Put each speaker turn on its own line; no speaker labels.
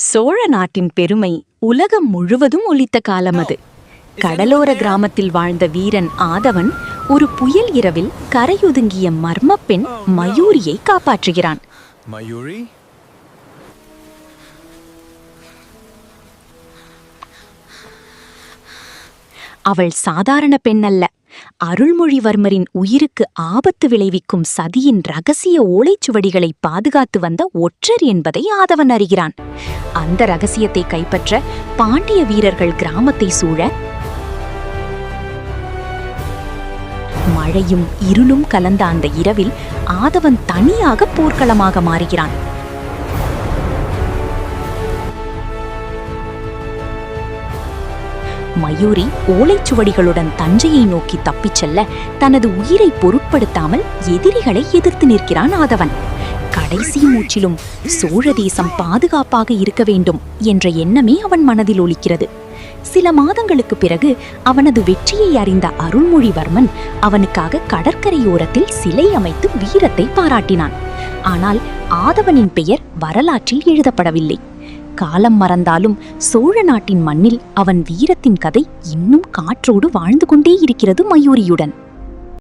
சோழ நாட்டின் பெருமை உலகம் முழுவதும் ஒலித்த காலம் அது. கடலோர கிராமத்தில் வாழ்ந்த வீரன் ஆதவன் ஒரு புயல் இரவில் கரையொதுங்கிய மர்ம பெண் மயூரியை காப்பாற்றுகிறான்.
மயூரி,
அவள் சாதாரண பெண் அல்ல. அருள்மொழிவர்மரின் உயிருக்கு ஆபத்து விளைவிக்கும் சதியின் ரகசிய ஓலைச்சுவடிகளை பாதுகாத்து வந்த ஒற்றர் என்பதை ஆதவன் அறிகிறான். அந்த ரகசியத்தை கைப்பற்ற பாண்டிய வீரர்கள் கிராமத்தை சூழ மழையும் இருளும் கலந்த அந்த இரவில் ஆதவன் தனியாக போர்க்களமாக மாறுகிறான். மயூரி ஓலைச்சுவடிகளுடன் தஞ்சையை நோக்கி தப்பிச் செல்ல தனது உயிரை பொருட்படுத்தாமல் எதிரிகளை எதிர்த்து நிற்கிறான் ஆதவன். கடைசி மூச்சிலும் சோழ தேசம் பாதுகாப்பாக இருக்க வேண்டும் என்ற எண்ணமே அவன் மனதில் ஒலிக்கிறது. சில மாதங்களுக்கு பிறகு அவனது வெற்றியை அறிந்த அருள்மொழிவர்மன் அவனுக்காக கடற்கரையோரத்தில் சிலை அமைத்து வீரத்தை பாராட்டினான். ஆனால் ஆதவனின் பெயர் வரலாற்றில் எழுதப்படவில்லை. காலம் மறந்தாலும் சோழ நாட்டின் மண்ணில் அவன் வீரத்தின் கதை இன்னும் காற்றோடு வாழ்ந்து கொண்டே இருக்கிறது மயூரியுடன்.